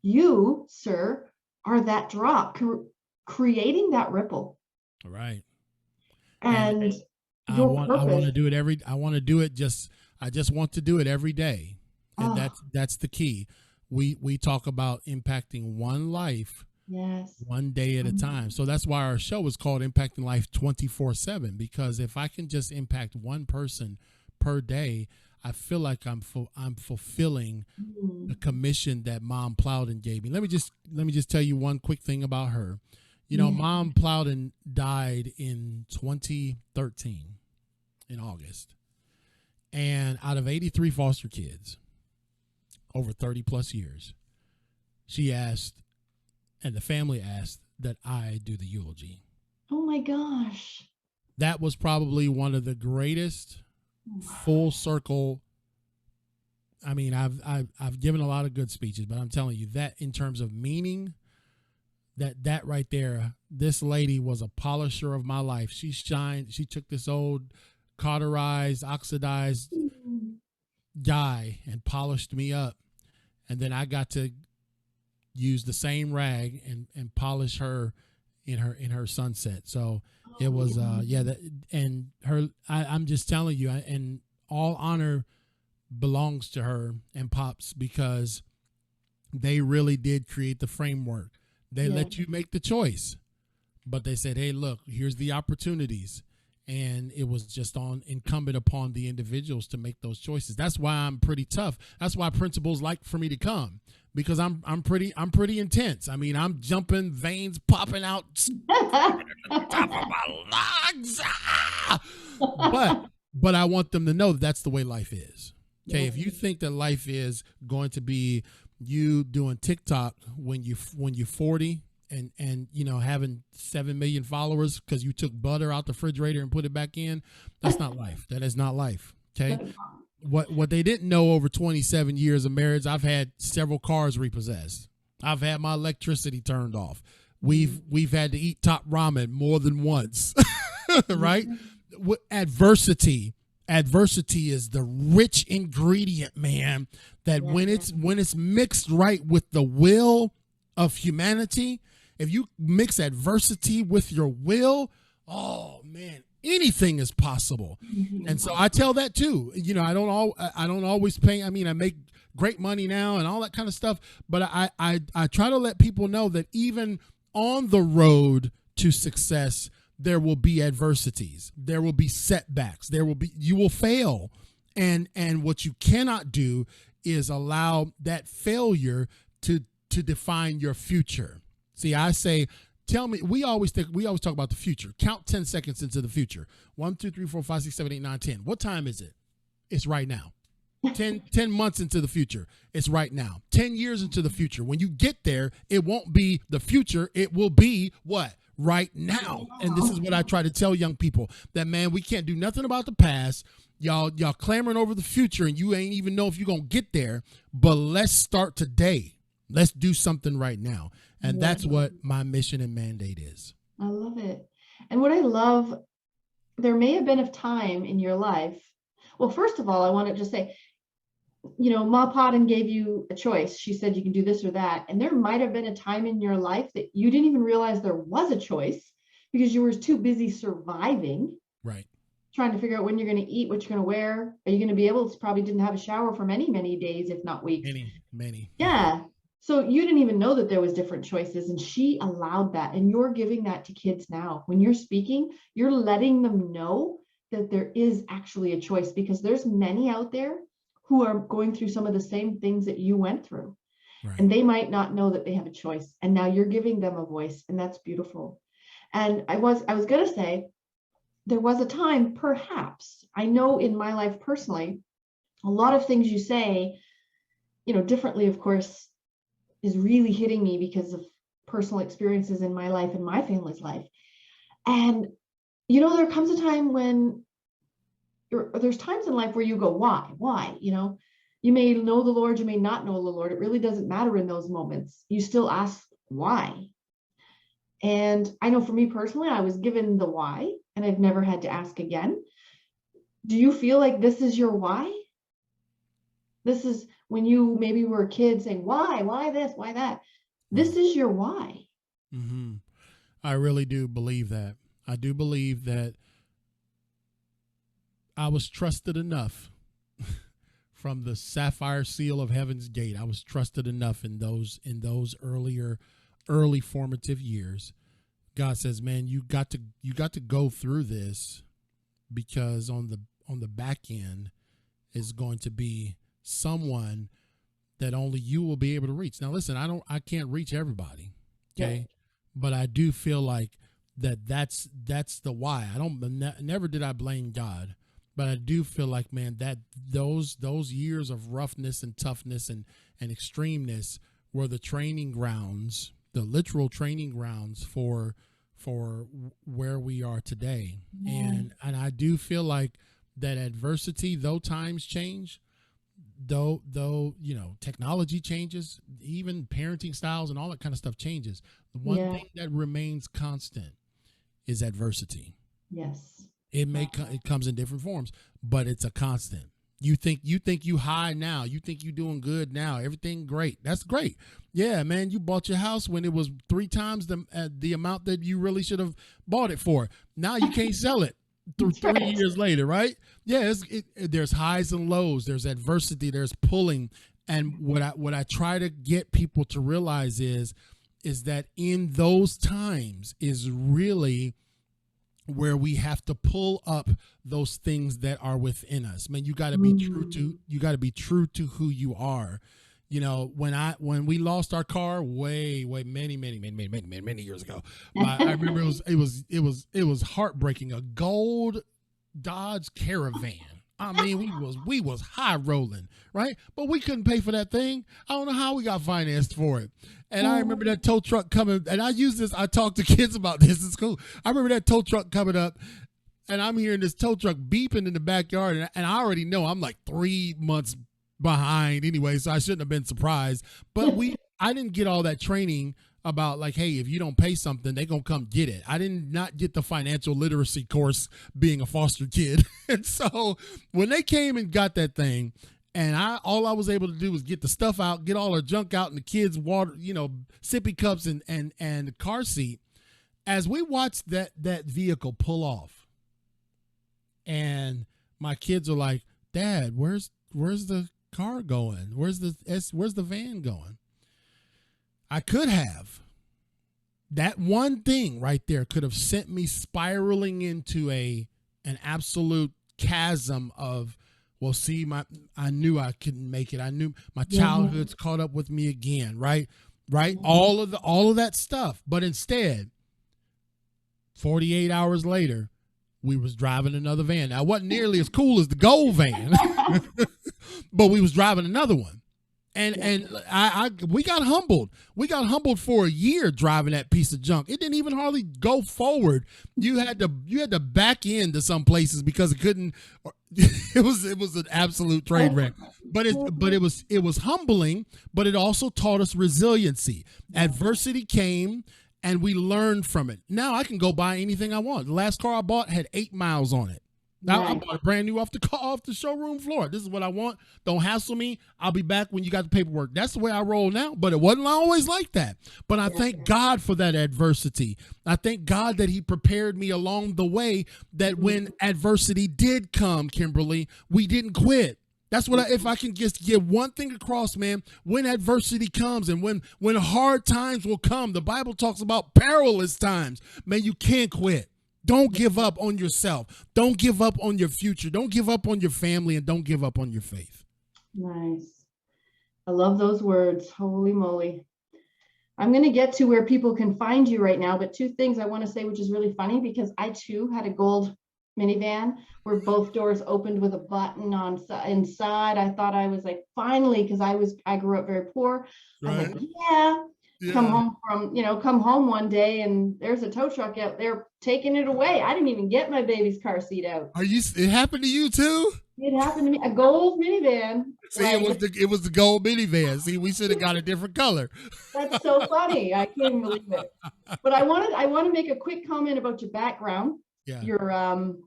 You, sir, are that drop creating that ripple. Right. And I your want purpose. to do it I just want to do it every day. And Oh, that's the key. We talk about impacting one life yes. one day at a time. So that's why our show is called Impacting Life 24/7, because if I can just impact one person per day, I feel like I'm fulfilling the commission that Mom Plowden gave me. Let me just tell you one quick thing about her. Yeah. Mom Plowden died in 2013 in August. And out of 83 foster kids over 30 plus years, she asked, and the family asked, that I do the eulogy. Oh my gosh. That was probably one of the greatest full circle. I mean, I've given a lot of good speeches, but I'm telling you that in terms of meaning, that right there, this lady was a polisher of my life. She took this old cauterized, oxidized dye and polished me up. And then I got to use the same rag and polish her in her sunset. So it was I'm just telling you, and all honor belongs to her and Pops, because they really did create the framework. They let you make the choice, but they said, hey, look, here's the opportunities. And it was just incumbent upon the individuals to make those choices. That's why I'm pretty tough. That's why principals like for me to come, because I'm pretty intense. I mean, I'm jumping, veins popping out, top of my lungs. But I want them to know that that's the way life is. Okay, if you think that life is going to be you doing TikTok when you're 40 and having 7 million followers because you took butter out the refrigerator and put it back in, that's not life. That is not life. Okay. What they didn't know, over 27 years of marriage, I've had several cars repossessed. I've had my electricity turned off. We've had to eat top ramen more than once. Right? Adversity is the rich ingredient, man, that when it's mixed right with the will of humanity, if you mix adversity with your will, oh man, anything is possible. And so I tell that too. I don't always pay. I mean, I make great money now and all that kind of stuff, but I try to let people know that even on the road to success, there will be adversities, there will be setbacks, you will fail, and what you cannot do is allow that failure to define your future. See, I say, tell me, we always talk about the future. Count 10 seconds into the future. 1, 2, 3, 4, 5, 6, 7, 8, 9, 10. What time is it? It's right now. 10 months into the future, it's right now. 10 years into the future, when you get there, it won't be the future, it will be what? Right now. And this is what I try to tell young people, that man, we can't do nothing about the past. Y'all clamoring over the future and you ain't even know if you're gonna get there, but let's start today. Let's do something right now. And that's what my mission and mandate is. I love it. And what I love, there may have been a time in your life. Well, first of all, I want to just say, Ma Plowden gave you a choice. She said you can do this or that. And there might have been a time in your life that you didn't even realize there was a choice because you were too busy surviving. Right. Trying to figure out when you're going to eat, what you're going to wear. Are you going to be able to, probably didn't have a shower for many, many days, if not weeks. Many. Yeah. So you didn't even know that there was different choices, and she allowed that. And you're giving that to kids now. When you're speaking, you're letting them know that there is actually a choice, because there's many out there who are going through some of the same things that you went through. Right. And they might not know that they have a choice. And now you're giving them a voice, and that's beautiful. And I was going to say, there was a time, perhaps, I know in my life personally, a lot of things you say, differently, of course, is really hitting me because of personal experiences in my life and my family's life. And, there comes a time when there's times in life where you go, why? You may know the Lord, you may not know the Lord. It really doesn't matter in those moments. You still ask why. And I know for me personally, I was given the why, and I've never had to ask again. Do you feel like this is your why? This is when you maybe were a kid saying, why this, why that? This is your why. Mm-hmm. I really do believe that. I do believe that I was trusted enough from the sapphire seal of Heaven's Gate. I was trusted enough in those early formative years. God says, man, you got to go through this, because on the back end is going to be someone that only you will be able to reach. Now listen, I can't reach everybody. Okay. Yeah. But I do feel like that's the why. Never did I blame God, but I do feel like, man, that those years of roughness and toughness and extremeness were the training grounds, the literal training grounds for where we are today. Yeah. And I do feel like that adversity, though times change, though technology changes, even parenting styles and all that kind of stuff changes, the one thing that remains constant is adversity. Yes. It comes in different forms, but it's a constant. You think you high now, you think you doing good now, everything great. That's great. Yeah, man, you bought your house when it was 3 times the amount that you really should have bought it for. Now you can't sell it through 3 years later, right? Yeah, there's highs and lows, there's adversity, there's pulling. And what I try to get people to realize is that in those times is really where we have to pull up those things that are within us. Man, you got to be true to who you are. When we lost our car way many years ago, I remember it was heartbreaking. A gold Dodge Caravan. I mean, we was high rolling, right? But we couldn't pay for that thing. I don't know how we got financed for it. And I remember that tow truck coming, and I talk to kids about this in school. I remember that tow truck coming up, and I'm hearing this tow truck beeping in the backyard, and I already know I'm like 3 months behind anyway, so I shouldn't have been surprised. But I didn't get all that training about like, hey, if you don't pay something, they gonna come get it. I did not get the financial literacy course being a foster kid. And so when they came and got that thing, and all I was able to do was get the stuff out, get all our junk out, and the kids' water, sippy cups and the car seat. As we watched that vehicle pull off, and my kids are like, Dad, where's the car going? Where's the van going? I could have. That one thing right there could have sent me spiraling into an absolute chasm of, well, see, I knew I couldn't make it. I knew my childhood's caught up with me again, right? Right? All of that stuff. But instead, 48 hours later, we was driving another van. Now, it wasn't nearly as cool as the gold van, but we was driving another one. And we got humbled. We got humbled for a year driving that piece of junk. It didn't even hardly go forward. You had to back into some places because it couldn't. It was an absolute train wreck. But it was humbling. But it also taught us resiliency. Adversity came, and we learned from it. Now I can go buy anything I want. The last car I bought had 8 miles on it. Now I bought it brand new off the showroom floor. This is what I want. Don't hassle me. I'll be back when you got the paperwork. That's the way I roll now, but it wasn't always like that. But I thank God for that adversity. I thank God that he prepared me along the way, that when adversity did come, Kimberly, we didn't quit. That's what if I can just get one thing across, man, when adversity comes and when hard times will come, the Bible talks about perilous times, man, you can't quit. Don't give up on yourself. Don't give up on your future. Don't give up on your family, and don't give up on your faith. Nice. I love those words. Holy moly. I'm going to get to where people can find you right now, but 2 things I want to say, which is really funny because I too had a gold minivan where both doors opened with a button on inside. I thought I was like, finally, because I grew up very poor. I'm like, Right. yeah. Yeah. Come home one day and there's a tow truck out there taking it away. I didn't even get my baby's car seat out. It happened to you too? It happened to me, a gold minivan. See, it was the gold minivan. See, we should have got a different color. That's so funny. I can't even believe it. But I want to make a quick comment about your background. Yeah. Your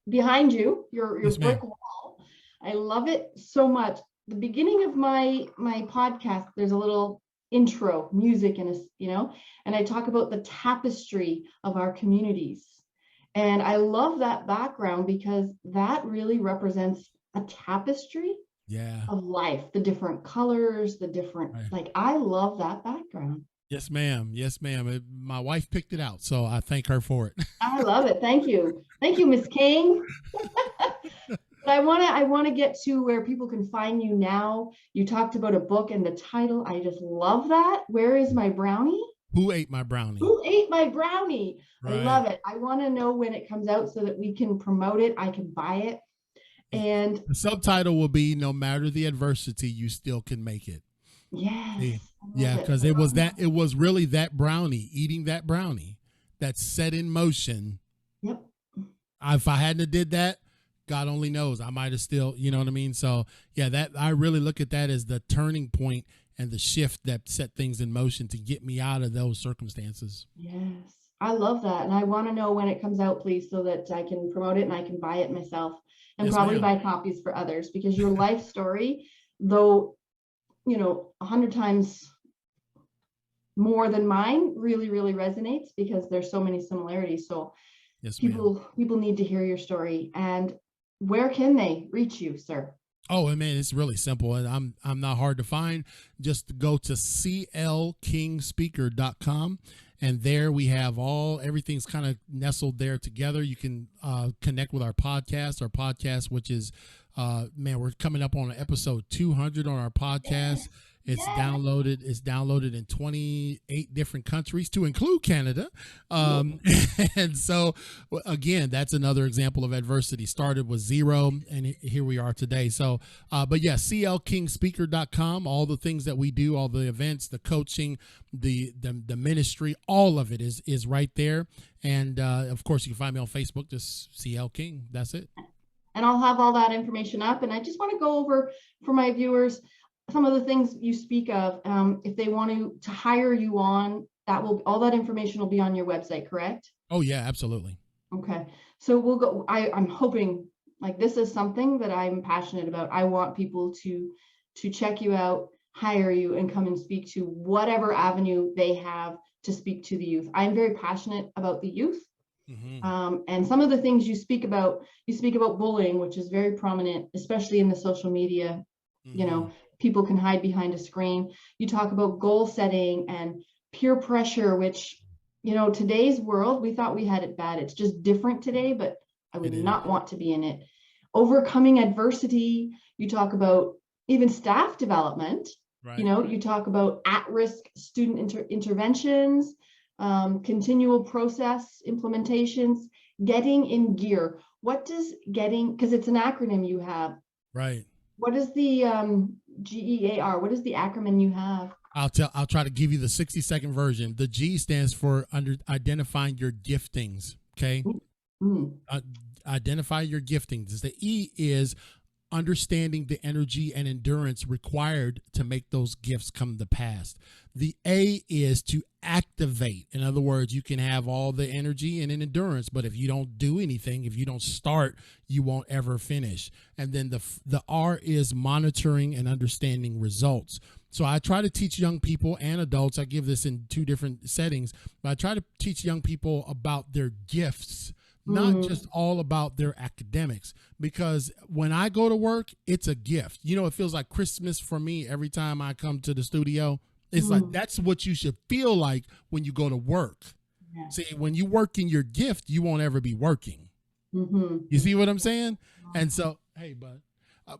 behind you, your Yes, brick ma'am. wall. I love it so much. The beginning of my podcast, there's a little intro music and and I talk about the tapestry of our communities. And I love that background because that really represents a tapestry Yeah. of life, the different colors, the different, Right. like, I love that background. Yes, ma'am. Yes, ma'am. My wife picked it out, so I thank her for it. I love it. Thank you. Thank you, Miss King. But I want to get to where people can find you now. You talked about a book and the title. I just love that. Where is my brownie? Who ate my brownie? Who ate my brownie? I Right. love it. I want to know when it comes out so that we can promote it. I can buy it. And the subtitle will be "No matter the adversity, you still can make it." yes. Yeah, because it was really that brownie, eating that brownie, that set in motion. Yep. If I hadn't have did that, God only knows, I might have still, you know what I mean? So yeah, that I really look at that as the turning point and the shift that set things in motion to get me out of those circumstances. Yes. I love that. And I want to know when it comes out, please, so that I can promote it and I can buy it myself and Yes, probably ma'am. buy copies for others, because your life story, though, 100 times more than mine, really, really resonates because there's so many similarities. So Yes, ma'am. people need to hear your story. And where can they reach you, sir? Oh, man, it's really simple, and I'm not hard to find. Just go to clkingspeaker.com, and there we have everything's kind of nestled there together. You can connect with our podcast, which is, man, we're coming up on episode 200 on our podcast. It's downloaded. It's downloaded in 28 different countries, to include Canada. And so, again, that's another example of adversity. Started with zero, and here we are today. So, but yeah, clkingspeaker.com. All the things that we do, all the events, the coaching, the ministry, all of it is right there. And of course, you can find me on Facebook, just CL King. That's it. And I'll have all that information up. And I just want to go over for my viewers some of the things you speak of. If they want to hire you on, all that information will be on your website, correct? Oh yeah, absolutely. Okay. So we'll go, I'm hoping, like, this is something that I'm passionate about. I want people to check you out, hire you, and come and speak to whatever avenue they have to speak to the youth. I'm very passionate about the youth. Mm-hmm. And some of the things you speak about bullying, which is very prominent, especially in the social media. Mm-hmm. People can hide behind a screen. You talk about goal setting and peer pressure, which, today's world, we thought we had it bad. It's just different today, but I would not want to be in it. Overcoming adversity. You talk about even staff development. Right. You talk about at-risk student interventions, continual process implementations, getting in gear. What does because it's an acronym you have. Right. What is the GEAR? What is the acronym you have? I'll try to give you the 60-second version. The G stands for identifying your giftings. Okay. Identify your giftings. The E is understanding the energy and endurance required to make those gifts come to pass. The A is to activate. In other words, you can have all the energy and endurance, but if you don't do anything, if you don't start, you won't ever finish. And then the R is monitoring and understanding results. So I try to teach young people and adults. I give this in 2 different settings, but I try to teach young people about their gifts, not just all about their academics, because when I go to work, it's a gift. It feels like Christmas for me every time I come to the studio. It's like, that's what you should feel like when you go to work. Yeah. See, when you work in your gift, you won't ever be working. You see what I'm saying? And so, hey, bud.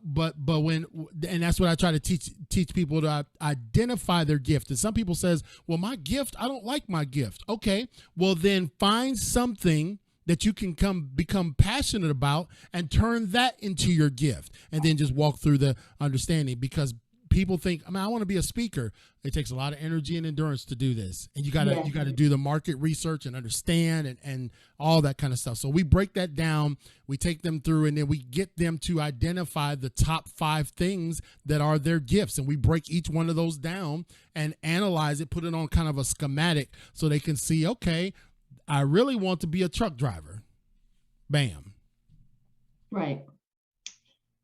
But and that's what I try to teach people, to identify their gift. And some people says, well, my gift, I don't like my gift. Okay, well then find something that you can become passionate about and turn that into your gift, and then just walk through the understanding. Because people think, I mean, I want to be a speaker. It takes a lot of energy and endurance to do this. And you gotta do the market research and understand and all that kind of stuff. So we break that down, we take them through, and then we get them to identify the top 5 things that are their gifts. And we break each one of those down and analyze it, put it on kind of a schematic so they can see, okay, I really want to be a truck driver. Bam. Right.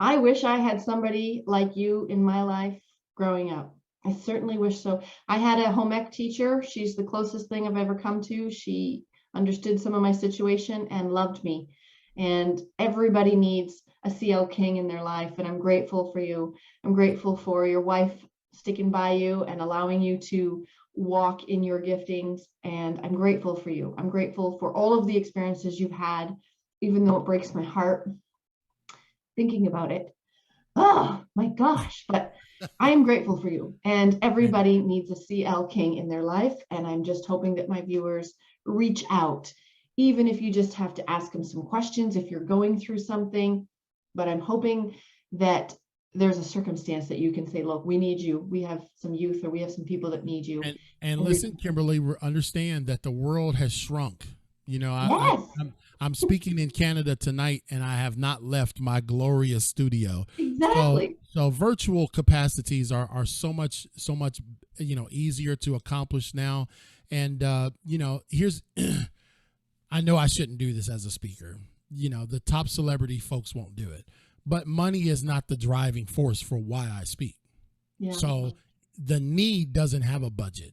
I wish I had somebody like you in my life growing up. I certainly wish so. I had a home ec teacher. She's the closest thing I've ever come to. She understood some of my situation and loved me. And everybody needs a CL King in their life. And I'm grateful for you. I'm grateful for your wife sticking by you and allowing you to walk in your giftings. And I'm grateful for you. I'm grateful for all of the experiences you've had, even though it breaks my heart thinking about it. Oh my gosh, but I am grateful for you. And everybody needs a CL King in their life. And I'm just hoping that my viewers reach out, even if you just have to ask them some questions, if you're going through something. But I'm hoping that there's a circumstance that you can say, look, we need you. We have some youth, or we have some people that need you. And listen, Kimberly, understand that the world has shrunk. You know, I'm speaking in Canada tonight, and I have not left my glorious studio. Exactly. So virtual capacities are so much, easier to accomplish now. And, here's, I know I shouldn't do this as a speaker. The top celebrity folks won't do it, but money is not the driving force for why I speak. Yeah. So the need doesn't have a budget.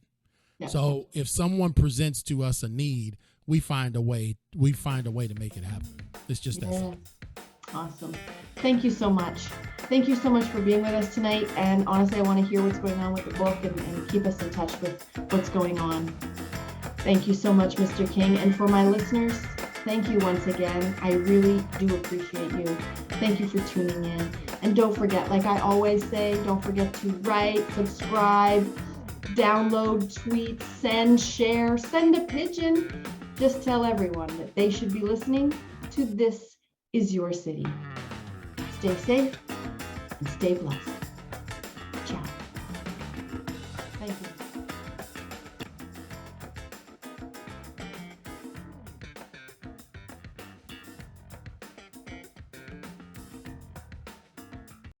Yeah. So if someone presents to us a need, we find a way to make it happen. It's just that simple. Awesome. Thank you so much. Thank you so much for being with us tonight. And honestly, I want to hear what's going on with the book and keep us in touch with what's going on. Thank you so much, Mr. King. And for my listeners, thank you once again. I really do appreciate you. Thank you for tuning in. And don't forget, like I always say, don't forget to write, subscribe, download, tweet, send, share, send a pigeon. Just tell everyone that they should be listening to This Is Your City. Stay safe and stay blessed.